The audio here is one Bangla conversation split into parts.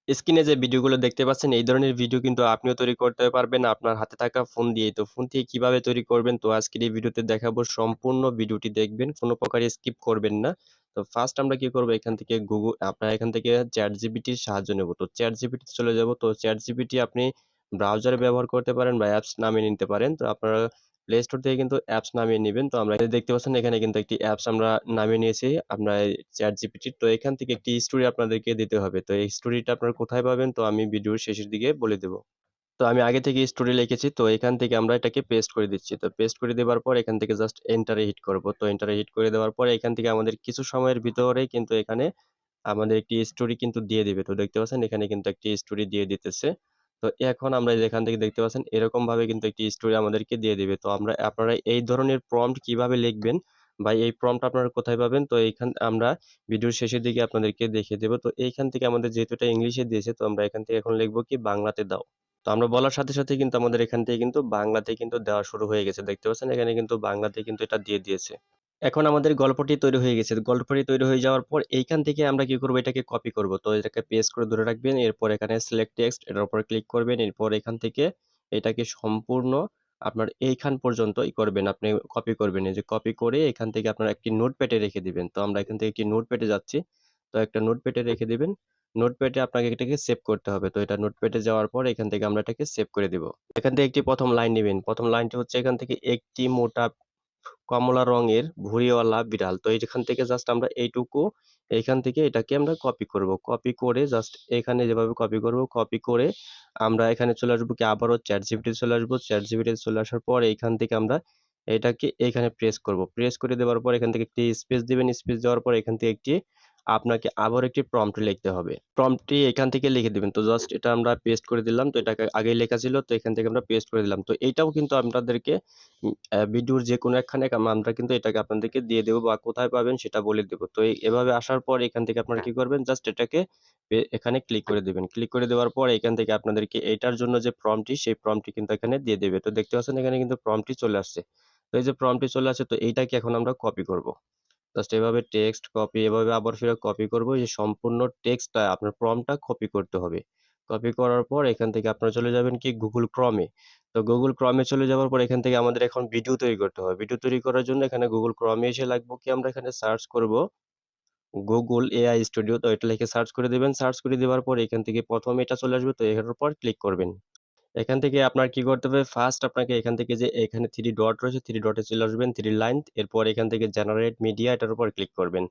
স্ক্রিনে যে ভিডিওগুলো দেখতে পাচ্ছেন এই ধরনের ভিডিও কিন্তু আপনিও তৈরি করতে পারবেন আপনার হাতে থাকা ফোন দিয়েই। তো ফোন থেকে কিভাবে তৈরি করবেন তো আজকের এই ভিডিওতে দেখাবো সম্পূর্ণ ভিডিওটি দেখবেন। কোন প্রকার স্কিপ করবেন না। তো ফার্স্ট আমরা কি করব এখান থেকে আপনার এখান থেকে ChatGPT র সাহায্য নেব। তো ChatGPT তে চলে যাব। তো ChatGPT আপনি ব্রাউজারে ব্যবহার করতে পারেন বা অ্যাপস নামিয়ে নিতে পারেন। তো আপনারা প্লে স্টোর থেকে কিন্তু অ্যাপস নামিয়ে নিবেন। তো আমরা দেখতে পাচ্ছেন এখানে কিন্তু একটি অ্যাপস আমরা নামিয়ে নিয়েছি আপনার ChatGPT তো এখান থেকে একটি স্টোরি আপনাদেরকে দিতে হবে। তো এই স্টোরিটা আপনারা কোথায় পাবেন? তো আমি ভিডিওর শেষের দিকে বলে দেব। তো আমি আগে থেকে স্টোরি লিখেছি। তো এখান থেকে আমরা এটাকে পেস্ট করে দিচ্ছি। তো পেস্ট করে দেওয়ার পর এখান থেকে জাস্ট এন্টারে হিট করব। তো এন্টারে হিট করে দেওয়ার পরে এখান থেকে আমাদের কিছু সময়ের ভিতরেই কিন্তু এখানে আমাদের একটি স্টোরি কিন্তু দিয়ে দিবে। তো দেখতে পাচ্ছেন এখানে কিন্তু একটি স্টোরি দিয়ে দিতেছে। তো এখন আমরা এই যে এখান থেকে দেখতে পাচ্ছেন এরকমভাবে কিন্তু একটি স্টোরি আমাদেরকে দিয়ে দিবে। তো আপনারা এই ধরনের প্রম্পট কিভাবে লিখবেন বা এই প্রম্পট আপনারা কোথায় পাবেন? তো আমরা ভিডিওর শেষের দিকে আপনাদেরকে দেখিয়ে দেব। তো এইখান থেকে আমাদের যেহেতু এটা ইংলিশে দিয়েছে তো আমরা এখান থেকে এখন লিখব কি বাংলাতে দাও। তো আমরা বলার সাথে, সাথে কিন্তু আমাদের এখান থেকে কিন্তু বাংলাতে কিন্তু দেওয়া শুরু হয়ে গেছে। দেখতে পাচ্ছেন এখানে কিন্তু বাংলাতে কিন্তু এটা দিয়ে দিয়েছে। এখন আমাদের গল্পটি তৈরি হয়ে গেছে। গল্পটি তৈরি হয়ে যাওয়ার পর এইখান থেকে আমরা কি করব এটাকে কপি করব। তো এটাকে পেস্ট করে ধরে রাখবেন। এরপর এখানে সিলেক্ট টেক্সট এটার উপর ক্লিক করবেন। এরপর এখান থেকে এটাকে সম্পূর্ণ আপনার এইখান পর্যন্ত করবেন। আপনি কপি করবেন। এই যে কপি করে এখান থেকে আপনারা একটি নোটপ্যাডে রেখে দিবেন। তো আমরা এখান থেকে একটি নোটপ্যাডে যাচ্ছি। তো একটা নোটপ্যাডে রেখে দিবেন। নোটপ্যাডে আপনাকে এটাকে সেভ করতে হবে। তো এটা নোটপ্যাডে যাওয়ার পর এখান থেকে আমরা এটাকে সেভ করে দিব। এখান থেকে একটি ১ম লাইন নিবেন। ১ম লাইনটি হচ্ছে এখান থেকে একটি মোটা কমলা রঙের ভুঁড়িওয়ালা বিড়াল। তো এইখান থেকে জাস্ট আমরা এইটুকু এইখান থেকে এটাকে আমরা কপি করব। কপি করে জাস্ট এখানে যেভাবে কপি করব, কপি করে আমরা এখানে চলে আসবো কি আবারও ChatGPT তে চলে আসবো। ChatGPT তে চলে আসার পর এইখান থেকে আমরা এটাকে এইখানে প্রেস করব। প্রেস করে দেওয়ার পর এখান থেকে একটি স্পেস দিবেন। স্পেস দেওয়ার পর এখান থেকে আপনাকে আবার একটি প্রম্পট লিখতে হবে। প্রম্পটটি এখান থেকে লিখে দিবেন। তো জাস্ট এটা আমরা পেস্ট করে দিলাম। তো এটাকে আগেই লেখা ছিল। তো এখান থেকে আমরা পেস্ট করে দিলাম। তো এইটাও কিন্তু আপনাদেরকে ভিডিওর যেকোনো একখানে আমরা কিন্তু এটাকে আপনাদেরকে দিয়ে দেব বা কোথায় পাবেন সেটা বলে দেব। তো এভাবে আসার পর এখান থেকে আপনারা কি করবেন জাস্ট এটাকে এখানে ক্লিক করে দিবেন। ক্লিক করে দেওয়ার পর এখান থেকে আপনাদেরকে এইটার জন্য যে প্রম্পটটি সেই প্রম্পটটি কিন্তু এখানে দিয়ে দেবে। তো দেখতে পাচ্ছেন এখানে কিন্তু প্রম্পটটি চলে আসছে। তো এই যে প্রম্পটটি চলে আসছে তো এইটাকে এখন আমরা কপি করব। জাস্ট এভাবে টেক্সট কপি এভাবে আবার ফিরে কপি করব। এই যে সম্পূর্ণ টেক্সটটা আপনার প্রম্পটটা কপি করতে হবে। কপি করার পর এখান থেকে আপনারা চলে যাবেন কি Google Chrome এ। তো Google Chrome এ চলে যাওয়ার পর এখান থেকে আমাদের এখন ভিডিও তৈরি করতে হবে। ভিডিও তৈরি করার জন্য এখানে Google Chrome এ এসে লাগবো কি আমরা এখানে সার্চ করব Google AI Studio তো এটা লিখে সার্চ করে দিবেন। সার্চ করে দেওয়ার পর এখান থেকে ১ম এটা চলে আসবে তো এটার উপর ক্লিক করবেন। এখান থেকে আপনার কি করতে হবে? ফার্স্ট আপনাকে এখান থেকে যে এখানে 3 ডট রয়েছে, 3 ডটে চলে আসবেন, 3 লাইন। এরপর এখান থেকে জেনারেট মিডিয়া এটার উপর ক্লিক করবেন।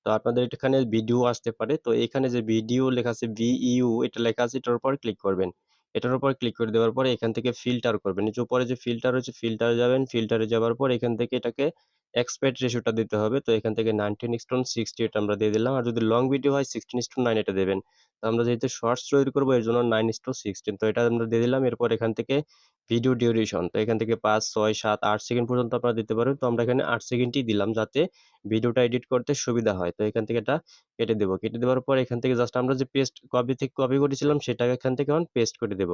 তো আপনাদের এখানে ভিডিও আসতে পারে। তো এখানে যে ভিডিও লেখা আছে ভিইউ এটা লেখা আছে এটার উপর ক্লিক করবেন। এটার উপর ক্লিক করে দেওয়ার পরে এখান থেকে ফিল্টার করবেন। এই যে উপরে যে ফিল্টার রয়েছে ফিল্টারে যাবেন। ফিল্টারে যাওয়ার পর এখান থেকে এটাকে অ্যাসপেক্ট রেশিওটা দিতে হবে। তো এখান থেকে 19:60 এটা আমরা দিয়ে দিলাম। আর যদি লং ভিডিও হয় 16:9 এটা দেবেন। তো আমরা যেহেতু শর্টস তৈরি করব এর জন্য 9:16 তো এটা আমরা দিয়ে দিলাম। এরপর এখান থেকে ভিডিও ডিউরেশন তো এখান থেকে ৫, ৬, ৭, ৮ সেকেন্ড পর্যন্ত আপনারা দিতে পারেন। তো আমরা এখানে ৮ সেকেন্ডই দিলাম যাতে ভিডিওটা এডিট করতে সুবিধা হয়। তো এখান থেকে এটা কেটে দেব। কেটে দেওয়ার পর এখান থেকে জাস্ট আমরা যে কপি করেছিলাম সেটাকে এখান থেকে এখন পেস্ট করে দেব।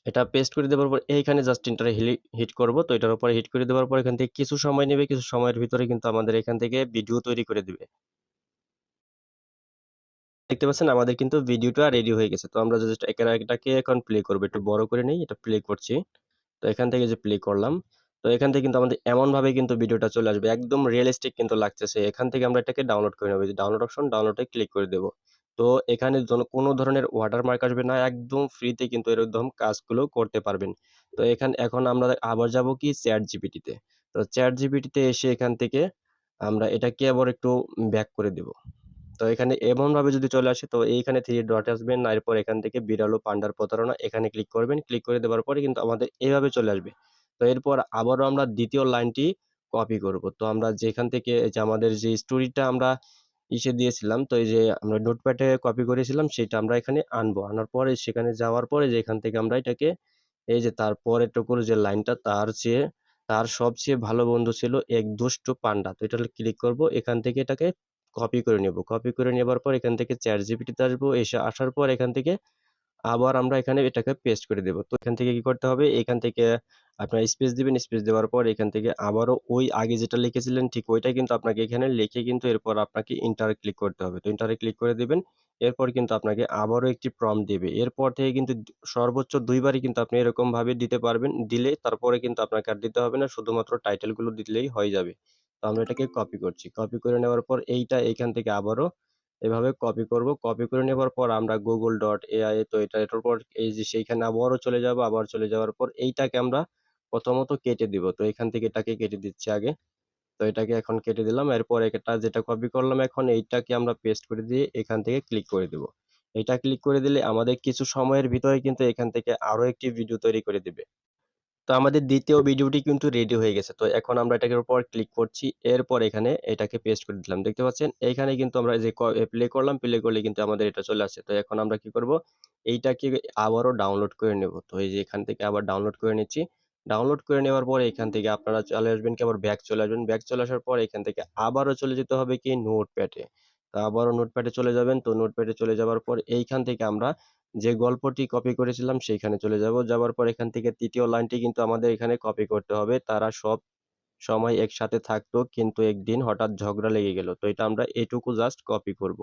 এটা পেস্ট করে দেওয়ার পর এইখানে জাস্ট এন্টারে হিট করব। তো এটার উপরে হিট করে দেওয়ার পর এখান থেকে কিছু সময় নেবে। কিছু সময়ের ভিতরে কিন্তু আমাদের এখান থেকে ভিডিও তৈরি করে দিবে। দেখতে পাচ্ছেন আমাদের কিন্তু ভিডিওটা রেডি হয়ে গেছে। তো আমরা জাস্ট এটাকে এখন প্লে করব। একটু বড় করে নেই। এটা প্লে করছি। তো এখান থেকে যে প্লে করলাম। তো এখান থেকে কিন্তু আমাদের এমনভাবে কিন্তু ভিডিওটা চলে আসবে। একদম রিয়ালিস্টিক কিন্তু লাগতেছে। এখান থেকে আমরা এটাকে ডাউনলোড করে নেব। এই যে ডাউনলোড অপশন ডাউনলোডে ক্লিক করে দেব। তো এখানে কোনো ধরনের ওয়াটারমার্ক আসবে না। একদম ফ্রিতে কিন্তু এরকম কাজগুলো করতে পারবেন। তো এখন আমরা আবার যাব কি ChatGPT তে। তো ChatGPT তে এসে এখান থেকে আমরা এটাকে আবার একটু ব্যাক করে দেব। তো এখানে এমনভাবে যদি চলে আসে তো এইখানে 3 ডট আসবেন না এরপর এখান থেকে বিড়াল ও পান্ডার প্রতারণা এখানে ক্লিক করবেন। ক্লিক করে দেওয়ার পরে কিন্তু আমাদের এভাবে চলে আসবে। তো এরপর আবারও আমরা ২য় লাইনটি কপি করব। তো আমরা যেখান থেকে এই যে আমাদের যে স্টোরিটা আমরা দিয়েছিলাম তো এই যে আমরা নোটপ্যাডে কপি করেছিলাম সেটা আমরা এখানে আনবো। আনার পরে সেখানে যাওয়ার পরে যে এখান থেকে আমরা এটাকে এই যে তার পরেরটুকুর যে লাইনটা তার সবচেয়ে ভালো বন্ধু ছিল এক দুষ্টু পান্ডা। তো এটা ক্লিক করব। এখান থেকে এটাকে কপি করে নেব। কপি করে নেবার পর এখান থেকে ChatGPT তে আসবো। আসার পর এখান থেকে আবার আমরা এখানে এটাকে পেস্ট করে দেব। তো এখান থেকে কি করতে হবে? এখান থেকে আপনার স্পেস দিবেন। স্পেস দেওয়ার পর এখান থেকে আবারও ওই আগে যেটা লিখেছিলেন ঠিক ওইটাই কিন্তু আপনাকে এখানে লিখে কিন্তু এরপর আপনাকে এন্টার ক্লিক করতে হবে। তো এন্টারে ক্লিক করে দিবেন। এরপর কিন্তু আপনাকে আবারও একটি প্রম্পট দিবে। এরপর থেকে কিন্তু সর্বোচ্চ ২ বারই কিন্তু আপনি এরকমভাবে দিতে পারবেন। দিলে তারপরে কিন্তু আপনাকে আর দিতে হবে না। শুধুমাত্র টাইটেল গুলো দিলেই হয়ে যাবে। তো আমরা এটাকে কপি করছি। কপি করে নেওয়ার পর এইটা এখান থেকে আবারও এভাবে কপি করব। কপি করে নেবার পর আমরা google.ai তো এটার উপর এই যে সেইখানে আবারও চলে যাব। আবার চলে যাওয়ার পর এইটাকে আমরা প্রথমত কেটে দিব। তো এখান থেকে এটাকে কেটে দিচ্ছি আগে। তো এটাকে এখন কেটে দিলাম। এরপর এটা যেটা কপি করলাম এখন এইটাকে আমরা পেস্ট করে দিয়ে এখান থেকে ক্লিক করে দিব। এটা ক্লিক করে দিলে আমাদের কিছু সময়ের ভিতরে কিন্তু এখান থেকে আরো একটি ভিডিও তৈরি করে দিবে। তো আমাদের ২য় ভিডিওটি কিন্তু রেডি হয়ে গেছে। তো এখন আমরা এটার উপর ক্লিক করছি। এরপর এখানে এটাকে পেস্ট করে দিলাম। দেখতে পাচ্ছেন? এইখানে কিন্তু আমরা যে প্লে করলাম, প্লে করলে কিন্তু আমাদের এটা চলে আসছে। তো এখন আমরা কি করব? এইটাকে আবারও ডাউনলোড করে নেব। তো এই যে এখান থেকে আবার ডাউনলোড করে নিচ্ছি। ডাউনলোড করে নেওয়ার পরে এখান থেকে আপনারা চলে আসবেন কি আবার ব্যাক চলে আসবেন। ব্যাক চলে আসার পর এখান থেকে আবারও চলে যেতে হবে কি নোটপ্যাডে। তো আবারও নোটপ্যাডে চলে যাবেন। তো নোটপ্যাডে চলে যাওয়ার পর এইখান থেকে আমরা যে গল্পটি কপি করেছিলাম সেইখানে চলে যাব। যাওয়ার পর এখান থেকে ৩য় লাইনটি কিন্তু আমাদের এখানে কপি করতে হবে। তারা সব সময় একসাথে থাকতো কিন্তু একদিন হঠাৎ ঝগড়া লেগে গেল। তো এটা আমরা এটুকু জাস্ট কপি করব।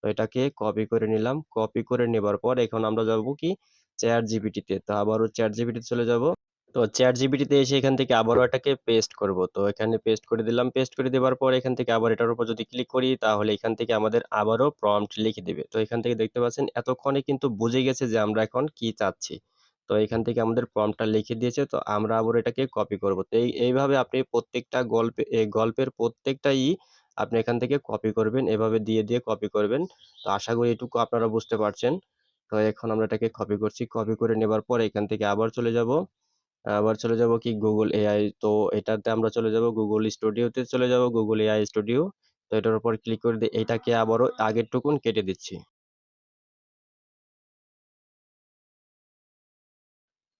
তো এটাকে কপি করে নিলাম। কপি করে নেবার পর এখন আমরা যাব কি ChatGPT তে। তো আবারও ChatGPT তে চলে যাব। তো ChatGPT তে এসে এখান থেকে আবারও এটাকে পেস্ট করব। তো এখানে পেস্ট করে দিলাম। পেস্ট করে দেওয়ার পর এখান থেকে আবার এটার উপর যদি ক্লিক করি তাহলে এখান থেকে আমাদের আবারও প্রম্পট লিখে দিবে। তো এখান থেকে দেখতে পাচ্ছেন এতক্ষণে কিন্তু বুঝে গেছে যে আমরা এখন কি চাচ্ছি। তো এখান থেকে আমাদের প্রম্পটটা লিখে দিয়েছে। তো আমরা আবার এটাকে কপি করব। তো এইভাবে আপনি প্রত্যেকটা গল্পের প্রত্যেকটাই আপনি এখান থেকে কপি করবেন। এভাবে দিয়ে কপি করবেন। তো আশা করি এটুকু আপনারা বুঝতে পারছেন। তো এখন আমরা এটাকে কপি করছি। কপি করে নেবার পর এখান থেকে আবার চলে যাব কি Google AI তো এটাতে আমরা চলে যাব Google Studio তে চলে যাব Google AI Studio। তো এটার উপর ক্লিক করে দিয়ে এটাকে আবারও আগের টুকুন কেটে দিচ্ছি।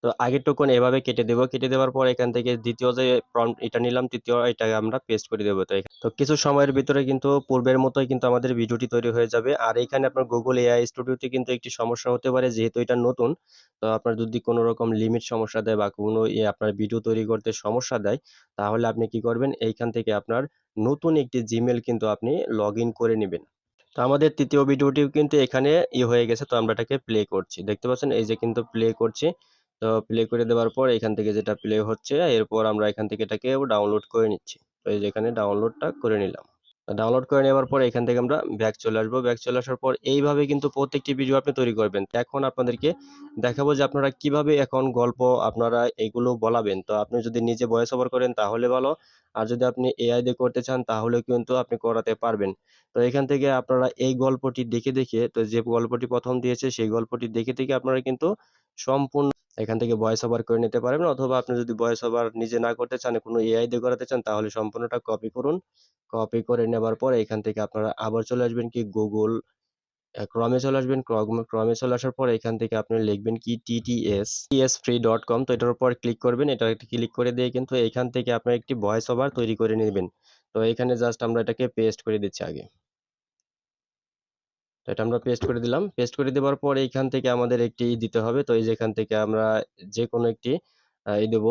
তো আগের টুকুন এভাবে কেটে দেব। কেটে দেওয়ার পর এখান থেকে ২য় যে প্রম্পট এটা নিলাম ৩য় এটাকে আমরা পেস্ট করে দেব। তো কিছু সময়ের ভিতরে কিন্তু পূর্বের মতোই কিন্তু আমাদের ভিডিওটি তৈরি হয়ে যাবে। আর এখানে আপনার Google AI Studio তে কিন্তু একটি সমস্যা হতে পারে যেহেতু এটা নতুন। তো আপনার যদি কোন রকম লিমিট সমস্যা দেয় বা কোনো আপনার ভিডিও তৈরি করতে সমস্যা দেয়, তাহলে আপনি কি করবেন এইখান থেকে আপনার নতুন একটি Gmail কিন্তু আপনি লগইন করে নিবেন। তো আমাদের ৩য় ভিডিওটিও কিন্তু এখানে হয়ে গেছে। তো আমরা এটাকে প্লে করছি। দেখতে পাচ্ছেন এই যে কিন্তু প্লে করছি। তো প্লে করে দেওয়ার পর এখান থেকে যেটা প্লে হচ্ছে এরপর আমরা এখান থেকে এটাকেও ডাউনলোড করে নিচ্ছি। তো এই যে এখানে ডাউনলোডটা করে নিলাম। ডাউনলোড করে নেওয়ার পর এখান থেকে আমরা ব্যাক চলে আসবো। ব্যাক চলে আসার পর এইভাবে কিন্তু প্রত্যেকটি ভিডিও আপনি তৈরি করবেন। তো এখন আপনাদেরকে দেখাবো যে আপনারা কিভাবে এখন গল্প আপনারা এগুলো বলাবেন। তো আপনি যদি নিজে ভয়েস ওভার করেন তাহলে ভালো। আর যদি আপনি এআই দিয়ে করতে চান তাহলেও কিন্তু আপনি করাতে পারবেন। তো এখান থেকে আপনারা এই গল্পটি দেখে তো যে গল্পটি ১ম দিয়েছে সেই গল্পটি দেখে আপনারা কিন্তু সম্পূর্ণ এখান থেকে ভয়েস ওভার করে নিতে পারবেন অথবা আপনি যদি ভয়েস ওভার নিজে না করতে চান, কোনো এআই দিয়ে করাতে চান তাহলে সম্পূর্ণটা কপি করুন। কপি করে নেবার পর এখান থেকে আপনারা আবার চলে আসবেন কি Google Chrome এ চলে আসবেন। Chrome এ চলে আসার পর এখান থেকে আপনি লিখবেন কি tsfree.com তো এটার উপর ক্লিক করবেন। এটা ক্লিক করে দিয়ে কিন্তু এখান থেকে আপনার একটি ভয়েস ওভার তৈরি করে নিবেন। তো এখানে জাস্ট আমরা এটাকে পেস্ট করে দিচ্ছি আগে। তো এটা আমরা পেস্ট করে দিলাম। পেস্ট করে দেওয়ার পর এইখান থেকে আমাদের একটি দিতে হবে। তো এই যে এখান থেকে আমরা যেকোনো একটি দেবো।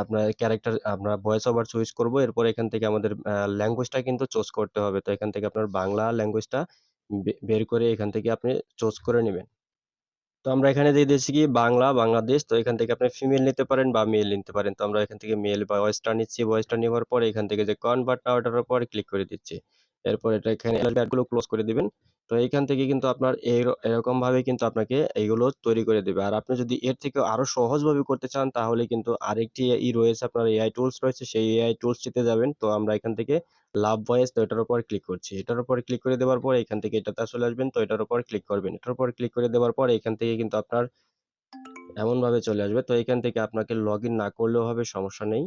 আপনার ক্যারেক্টার আমরা ভয়েস ওভার চুজ করব। এরপর এখান থেকে আমাদের ল্যাঙ্গুয়েজটা কিন্তু চুজ করতে হবে। তো এখান থেকে আপনার বাংলা ল্যাঙ্গুয়েজটা বের করে এখান থেকে আপনি চুজ করে নিবেন। তো আমরা এখানে দিয়ে দিয়েছি কি বাংলা, বাংলাদেশ। তো এখান থেকে আপনি ফিমেল নিতে পারেন বা মেল নিতে পারেন। তো আমরা এখান থেকে মেল বা ভয়েসটা নিচ্ছি। ভয়েসটা নেওয়ার পরে এখান থেকে যে কনভার্ট নাও এটার উপর ক্লিক করে দিচ্ছি। এরপর এটা এখানে গুলো ক্লোজ করে দিবেন। তো এইখান থেকে কিন্তু আপনার এরকমভাবে কিন্তু আপনাকে এইগুলো তৈরি করে দিবে। আর আপনি যদি এর থেকেও আরো সহজভাবে করতে চান তাহলে কিন্তু আরেকটি রয়েছে আপনার এআই টুলস রয়েছে। সেই এআই টুলসটিতে যাবেন। তো আমরা এখান থেকে লাভ ভয়েস তো এটার উপর ক্লিক করছি। এটার উপর ক্লিক করে দেওয়ার পর এখান থেকে এটাতে চলে আসবেন। তো এটার উপর ক্লিক করবেন। এটার উপর ক্লিক করে দেওয়ার পর এখান থেকে কিন্তু আপনার এমনভাবে চলে আসবে। তো এখান থেকে আপনাকে লগইন না করলেও হবে, সমস্যা নেই।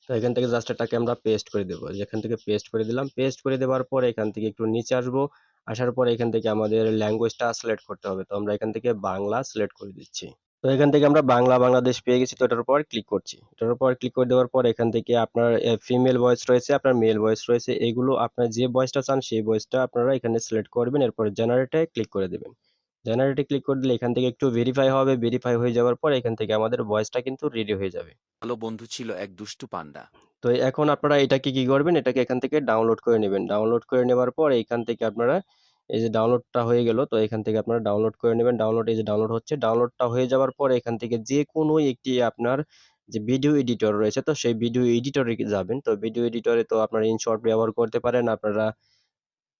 তো এখান থেকে জাস্ট এটাকে আমরা পেস্ট করে দেব। যেখান থেকে পেস্ট করে দিলাম। পেস্ট করে দেওয়ার পর এখান থেকে একটু নিচে আসবো। আসার পর এখান থেকে আমাদের ল্যাঙ্গুয়েজটা সিলেক্ট করতে হবে। তো আমরা এখান থেকে বাংলা সিলেক্ট করে দিচ্ছি। তো এখান থেকে আমরা বাংলা বাংলাদেশ পেয়ে গেছি। তো এটার উপর ক্লিক করছি। এটার উপর ক্লিক করে দেওয়ার পর এখান থেকে আপনার ফিমেল ভয়েস রয়েছে, আপনার মেল ভয়েস রয়েছে। এগুলো আপনার যে ভয়েসটা চান সেই ভয়েসটা আপনারা এখানে সিলেক্ট করবেন। এরপর জেনারেট এ ক্লিক করে দিবেন। জেনারেটে ক্লিক করে দিলে এখান থেকে একটু ভেরিফাই হবে। ভেরিফাই হয়ে যাওয়ার পর এখান থেকে আমাদের ভয়েসটা কিন্তু রেডি হয়ে যাবে। ভালো বন্ধু ছিল এক দুষ্টু পান্ডা। তো এখন আপনারা এটাকে কি করবেন? এটাকে এখান থেকে ডাউনলোড করে নিবেন। ডাউনলোড করে নেওয়ার পর এইখান থেকে আপনারা এই যে ডাউনলোডটা হয়ে গেল। তো এখান থেকে আপনারা ডাউনলোড করে নিবেন। ডাউনলোড এই যে ডাউনলোড হচ্ছে। ডাউনলোডটা হয়ে যাওয়ার পর এখান থেকে যেকোনো একটি আপনার যে ভিডিও এডিটর রয়েছে তো সেই ভিডিও এডিটরে যাবেন। তো ভিডিও এডিটরে তো আপনারা InShot ব্যবহার করতে পারেন। আপনারা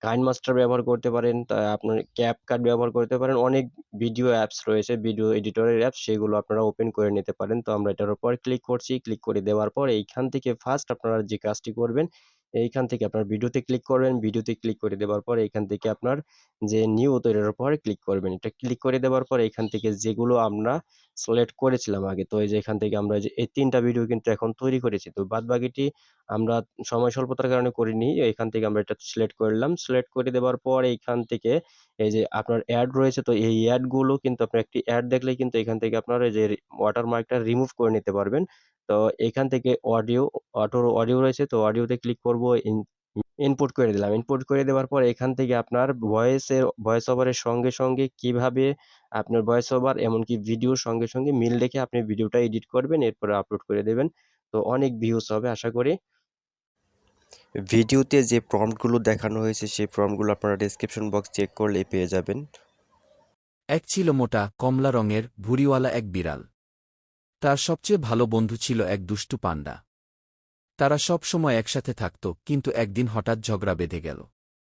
কাইনমাস্টার ব্যবহার করতে পারেন, আপনার ক্যাপকাট ব্যবহার করতে পারেন। অনেক ভিডিও অ্যাপস রয়েছে, ভিডিও এডিটরের অ্যাপস, সেগুলো আপনারা ওপেন করে নিতে পারেন। তো আমরা এটার উপর ক্লিক করছি। ক্লিক করে দেওয়ার পর এইখান থেকে ফার্স্ট আপনারা যে কাজটি করবেন, এইখান থেকে আপনার ভিডিওতে ক্লিক করবেন। ভিডিওতে ক্লিক করে দেওয়ার পর এইখান থেকে আপনার যে নিউ তো এটার উপর ক্লিক করবেন। এটা ক্লিক করে দেওয়ার পর এইখান থেকে যেগুলো আমরা সিলেক্ট করেছিলাম আগে, তো এই যে এখান থেকে আমরা যে এই ৩ টা ভিডিও কিন্তু এখন তৈরি করেছি। তো বাদবাকিটি আমরা সময় স্বল্পতার কারণে করিনি। এখান থেকে আমরা এটা সিলেক্ট করলাম। সিলেক্ট করে দেওয়ার পর এইখান থেকে এই যে আপনার এড রয়েছে, তো এই এড গুলো কিন্তু আপনি একটি এড দেখলেই কিন্তু এখান থেকে আপনার এই যে ওয়াটারমার্কটা রিমুভ করে নিতে পারবেন। তো এখান থেকে অডিও রয়েছে, তো অডিওতে ক্লিক করব। ইনপুট করে দিলাম। ইনপুট করে দেওয়ার পর এখান থেকে আপনার ভয়েস ওভারের সঙ্গে, সঙ্গে কিভাবে আপনার ভয়েস ওভার এমনকি ভিডিওর সঙ্গে, সঙ্গে মিল রেখে আপনি ভিডিওটা এডিট করবেন, এরপরে আপলোড করে দেবেন। তো অনেক ভিউজ হবে আশা করি। ভিডিওতে যে প্রম্পটগুলো দেখানো হয়েছে সেই প্রম্পটগুলো আপনারা ডেসক্রিপশন বক্স চেক করলেই পেয়ে যাবেন। এক ছিল মোটা, কমলা রঙের, ভুঁড়িওয়ালা এক বিড়াল। তার সবচেয়ে ভালো বন্ধু ছিল এক দুষ্টু পান্ডা। তারা সব সময় একসাথে থাকত, কিন্তু একদিন হঠাৎ ঝগড়া বেঁধে গেল।